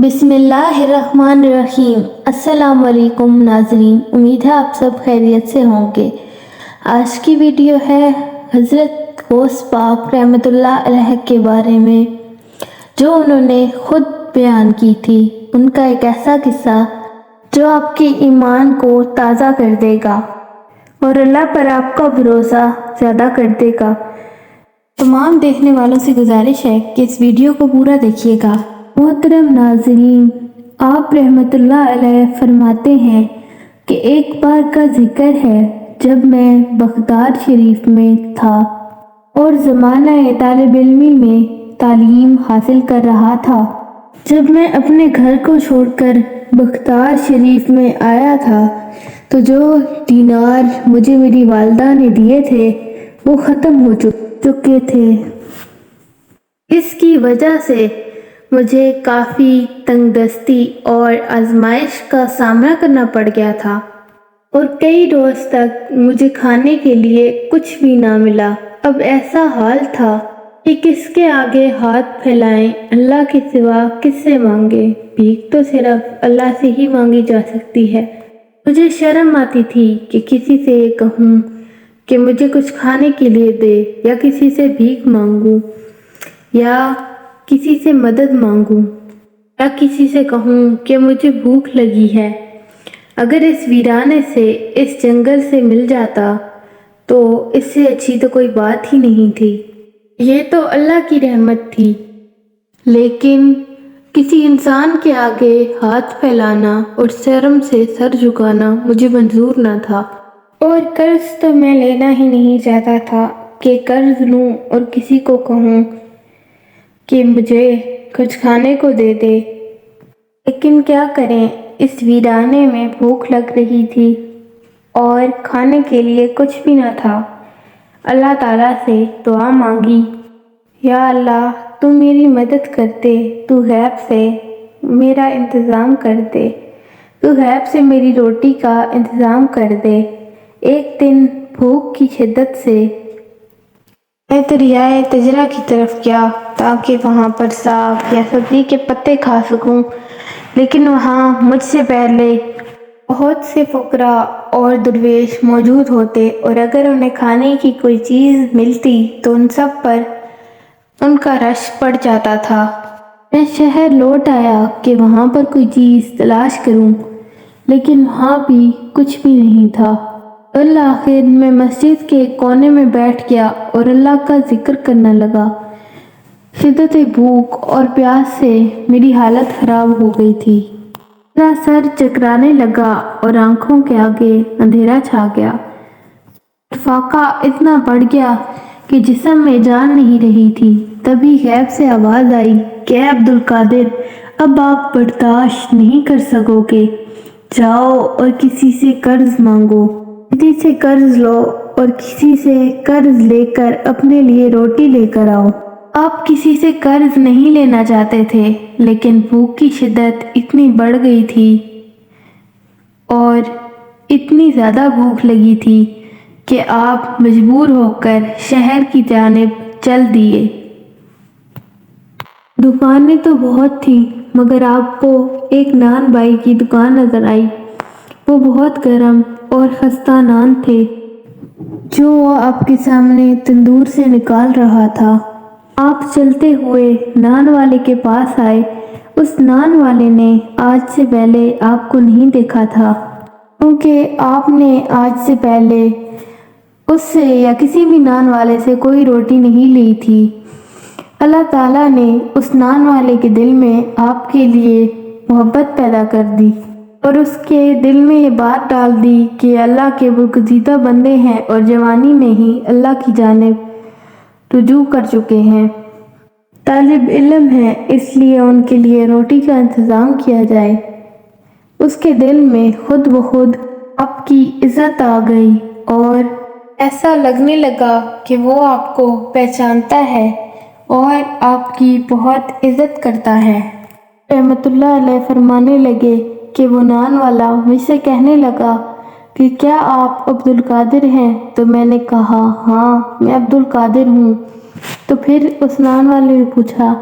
बिस्मिल्लाहिर्रहमानिर्रहीम। अस्सलाम वालेकुम नाज़रीन, उम्मीद है आप सब खैरियत से होंगे। आज की वीडियो है हज़रत गौस पाक रहमतुल्लाह अलैह के बारे में, जो उन्होंने खुद बयान की थी। उनका एक ऐसा किस्सा जो आपके ईमान को ताज़ा कर देगा और अल्लाह पर आपका भरोसा ज़्यादा कर देगा। तमाम देखने वालों से गुजारिश है कि इस वीडियो को पूरा देखिएगा। मोहतरम नाज़रीन, आप रहमतुल्लाह अलैह फरमाते हैं कि एक बार का जिक्र है जब मैं बगदाद शरीफ में था और ज़माना तालिब इल्मी में तालीम हासिल कर रहा था। जब मैं अपने घर को छोड़कर बगदाद शरीफ में आया था तो जो दीनार मुझे मेरी वालदा ने दिए थे वो ख़त्म हो चुके थे। इसकी वजह से मुझे काफ़ी तंगदस्ती और आजमाइश का सामना करना पड़ गया था और कई रोज़ तक मुझे खाने के लिए कुछ भी ना मिला। अब ऐसा हाल था कि किसके आगे हाथ फैलाएं, अल्लाह के सिवा किससे मांगे। भीख तो सिर्फ अल्लाह से ही मांगी जा सकती है। मुझे शर्म आती थी कि किसी से कहूँ कि मुझे कुछ खाने के लिए दे, या किसी से भीख मांगूं, या किसी से मदद मांगूं, या किसी से कहूँ कि मुझे भूख लगी है। अगर इस वीराने से, इस जंगल से मिल जाता तो इससे अच्छी तो कोई बात ही नहीं थी। ये तो अल्लाह की रहमत थी, लेकिन किसी इंसान के आगे हाथ फैलाना और शर्म से सर झुकाना मुझे मंजूर ना था। और कर्ज तो मैं लेना ही नहीं चाहता था कि कर्ज लूं और किसी को कहूँ कि मुझे कुछ खाने को दे दे। लेकिन क्या करें, इस वीराने में भूख लग रही थी और खाने के लिए कुछ भी न था। अल्लाह ताला से दुआ मांगी, या अल्लाह तू मेरी मदद कर दे, तू गैब से मेरा इंतज़ाम कर दे, तू गैब से मेरी रोटी का इंतज़ाम कर दे। एक दिन भूख की शिद्दत से मैं दरियाए तजरा की तरफ गया ताकि वहाँ पर साग या सब्ज़ी के पत्ते खा सकूं, लेकिन वहाँ मुझसे पहले बहुत से फुकरा और दरवेश मौजूद होते और अगर उन्हें खाने की कोई चीज़ मिलती तो उन सब पर उनका रश पड़ जाता था। मैं शहर लौट आया कि वहाँ पर कोई चीज़ तलाश करूं, लेकिन वहाँ भी कुछ भी नहीं था। आखिर मैं मस्जिद के कोने में बैठ गया और अल्लाह का जिक्र करने लगा। शिद्दत भूख और प्यास से मेरी हालत खराब हो गई थी। मेरा सर चकराने लगा और आंखों के आगे अंधेरा छा गया। फाका इतना बढ़ गया कि जिस्म में जान नहीं रही थी। तभी गैब से आवाज़ आई कि अब्दुल कादिर, अब आप बर्दाश्त नहीं कर सकोगे, जाओ और किसी से कर्ज मांगो, किसी से कर्ज लो और किसी से कर्ज लेकर अपने लिए रोटी लेकर आओ। आप किसी से कर्ज नहीं लेना चाहते थे, लेकिन भूख की शिद्दत इतनी बढ़ गई थी और इतनी ज़्यादा भूख लगी थी कि आप मजबूर होकर शहर की जानिब चल दिए। दुकानें तो बहुत थी, मगर आपको एक नान बाई की दुकान नजर आई। वो बहुत गर्म और खस्ता नान थे जो वो आपके सामने तंदूर से निकाल रहा था। आप चलते हुए नान वाले के पास आए। उस नान वाले ने आज से पहले आपको नहीं देखा था, क्योंकि आपने आज से पहले उससे या किसी भी नान वाले से कोई रोटी नहीं ली थी। अल्लाह ताला ने उस नान वाले के दिल में आपके लिए मोहब्बत पैदा कर दी और उसके दिल में ये बात डाल दी कि अल्लाह के बरगुज़ीदा बंदे हैं और जवानी में ही अल्लाह की जानिब रुजू कर चुके हैं, तालिब इल्म है, इसलिए उनके लिए रोटी का इंतज़ाम किया जाए। उसके दिल में खुद ब खुद आपकी इज़्ज़त आ गई और ऐसा लगने लगा कि वो आपको पहचानता है और आपकी बहुत इज़्ज़त करता है। रहमतुल्लाह अलैह फरमाने लगे कि वो नान वाला मुझसे कहने लगा कि क्या आप अब्दुल कादिर हैं? तो मैंने कहा हाँ, मैं अब्दुल कादिर हूँ। तो फिर उस नान वाले ने पूछा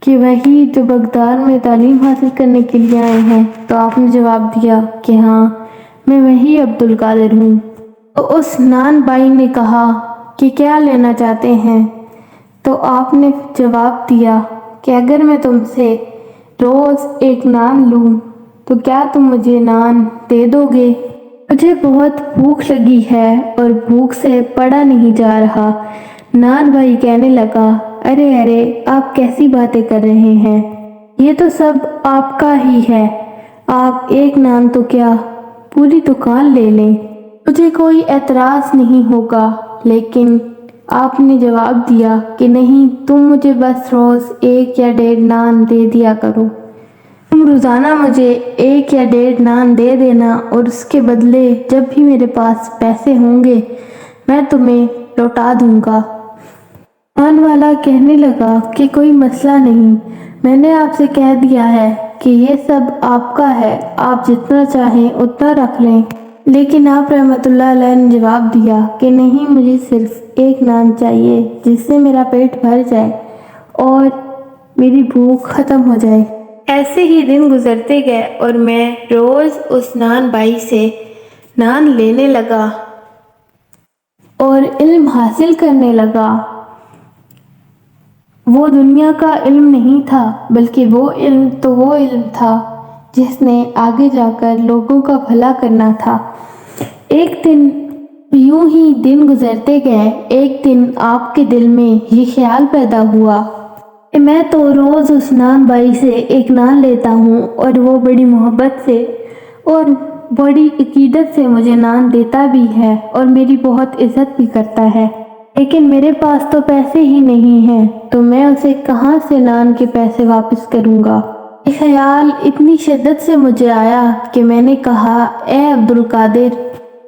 کہ وہی جو بغداد میں تعلیم حاصل کرنے کے لیے آئے ہیں؟ تو آپ نے جواب دیا کہ ہاں، میں وہی عبدالقادر ہوں۔ تو اس نان بائی نے کہا کہ کیا لینا چاہتے ہیں؟ تو آپ نے جواب دیا کہ اگر میں تم سے روز ایک نان لوں تو کیا تم مجھے نان دے دو گے؟ مجھے بہت بھوک لگی ہے اور بھوک سے پڑا نہیں جا رہا۔ نان بھائی کہنے لگا، ارے آپ کیسی باتیں کر رہے ہیں؟ یہ تو سب آپ کا ہی ہے، آپ ایک نان تو کیا پوری دکان لے لیں، مجھے کوئی اعتراض نہیں ہوگا۔ لیکن آپ نے جواب دیا کہ نہیں، تم مجھے بس روز 1 یا 1.5 نان دے دیا کرو۔ تم روزانہ مجھے 1 یا 1.5 نان دے دینا اور اس کے بدلے جب بھی میرے پاس پیسے ہوں گے میں تمہیں لوٹا دوں گا۔ دکان والا کہنے لگا کہ کوئی مسئلہ نہیں، میں نے آپ سے کہہ دیا ہے کہ یہ سب آپ کا ہے، آپ جتنا چاہیں اتنا رکھ لیں۔ لیکن آپ رحمت اللہ علیہ نے جواب دیا کہ نہیں، مجھے صرف 1 نان چاہیے جس سے میرا پیٹ بھر جائے اور میری بھوک ختم ہو جائے۔ ایسے ہی دن گزرتے گئے اور میں روز اس نان بائی سے نان لینے لگا اور علم حاصل کرنے لگا۔ وہ دنیا کا علم نہیں تھا، بلکہ وہ علم تھا جس نے آگے جا کر لوگوں کا بھلا کرنا تھا۔ ایک دن یوں ہی دن گزرتے گئے، ایک دن آپ کے دل میں یہ خیال پیدا ہوا کہ میں تو روز اس نان بائی سے 1 نان لیتا ہوں اور وہ بڑی محبت سے اور بڑی عقیدت سے مجھے نان دیتا بھی ہے اور میری بہت عزت بھی کرتا ہے، لیکن میرے پاس تو پیسے ہی نہیں ہیں، تو میں اسے کہاں سے نان کے پیسے واپس کروں گا؟ یہ خیال اتنی شدت سے مجھے آیا کہ میں نے کہا، اے عبدالقادر،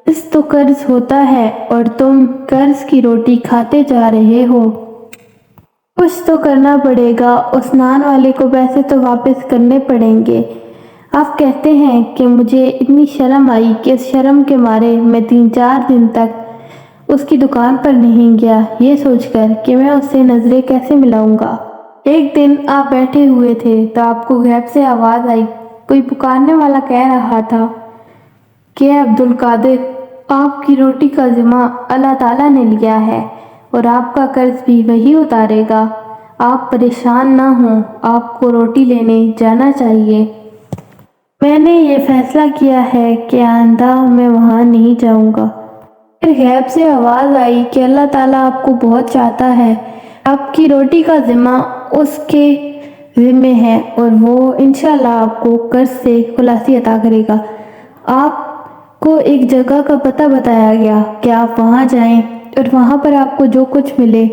اس تو قرض ہوتا ہے اور تم قرض کی روٹی کھاتے جا رہے ہو، کچھ تو کرنا پڑے گا، اس نان والے کو پیسے تو واپس کرنے پڑیں گے۔ آپ کہتے ہیں کہ مجھے اتنی شرم آئی کہ اس شرم کے مارے میں 3-4 دن تک اس کی دکان پر نہیں گیا، یہ سوچ کر کہ میں اس سے نظریں کیسے ملاؤں گا۔ ایک دن آپ بیٹھے ہوئے تھے تو آپ کو غیب سے آواز آئی، کوئی پکارنے والا کہہ رہا تھا کہ اے عبدالقادر، آپ کی روٹی کا ذمہ اللہ تعالیٰ نے لیا ہے اور آپ کا قرض بھی وہی اتارے گا، آپ پریشان نہ ہوں، آپ کو روٹی لینے جانا چاہیے۔ میں نے یہ فیصلہ کیا ہے کہ آئندہ میں وہاں نہیں جاؤں گا۔ پھر غیب سے آواز آئی کہ اللہ تعالیٰ آپ کو بہت چاہتا ہے، آپ کی روٹی کا ذمہ اس کے ذمہ ہے اور وہ انشاءاللہ آپ کو قرض سے خلاصی عطا کرے گا۔ آپ کو ایک جگہ کا پتہ بتایا گیا کہ آپ وہاں جائیں اور وہاں پر آپ کو جو کچھ ملے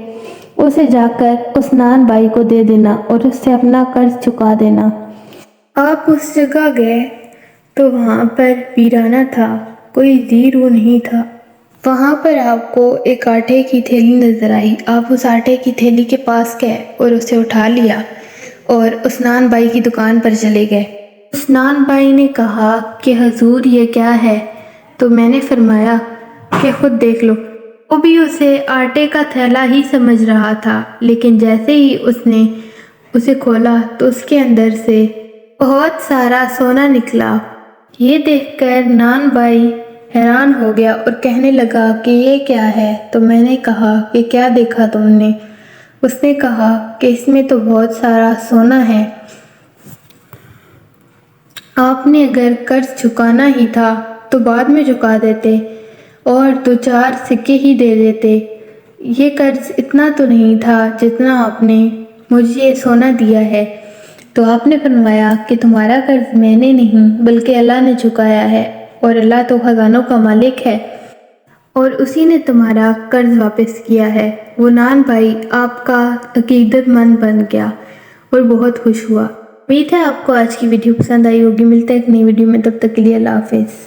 اسے جا کر اس نان بائی کو دے دینا اور اس سے اپنا قرض چکا دینا۔ آپ اس جگہ گئے تو وہاں پر ویرانہ تھا، کوئی زی رو نہیں تھا۔ وہاں پر آپ کو ایک آٹے کی تھیلی نظر آئی، آپ اس آٹے کی تھیلی کے پاس گئے اور اسے اٹھا لیا اور اس نان بائی کی دکان پر چلے گئے۔ اس نان بائی نے کہا کہ حضور یہ کیا ہے؟ تو میں نے فرمایا کہ خود دیکھ لو۔ وہ بھی اسے آٹے کا تھیلا ہی سمجھ رہا تھا، لیکن جیسے ہی اس نے اسے کھولا تو اس کے اندر سے بہت سارا سونا نکلا۔ یہ دیکھ کر نان بائی حیران ہو گیا اور کہنے لگا کہ یہ کیا ہے؟ تو میں نے کہا کہ کیا دیکھا تم نے؟ اس نے کہا کہ اس میں تو بہت سارا سونا ہے، آپ نے اگر قرض چکانا ہی تھا تو بعد میں چکا دیتے اور 2-4 سکے ہی دے دیتے، یہ قرض اتنا تو نہیں تھا جتنا آپ نے مجھے سونا دیا ہے۔ تو آپ نے فرمایا کہ تمہارا قرض میں نے نہیں بلکہ اللہ نے چکایا ہے اور اللہ تو خزانوں کا مالک ہے اور اسی نے تمہارا قرض واپس کیا ہے۔ وہ نان بھائی آپ کا عقیدت مند بن گیا اور بہت خوش ہوا۔ امید ہے آپ کو آج کی ویڈیو پسند آئی ہوگی، ملتے ہیں ایک نئی ویڈیو میں، تب تک کے لیے اللہ حافظ۔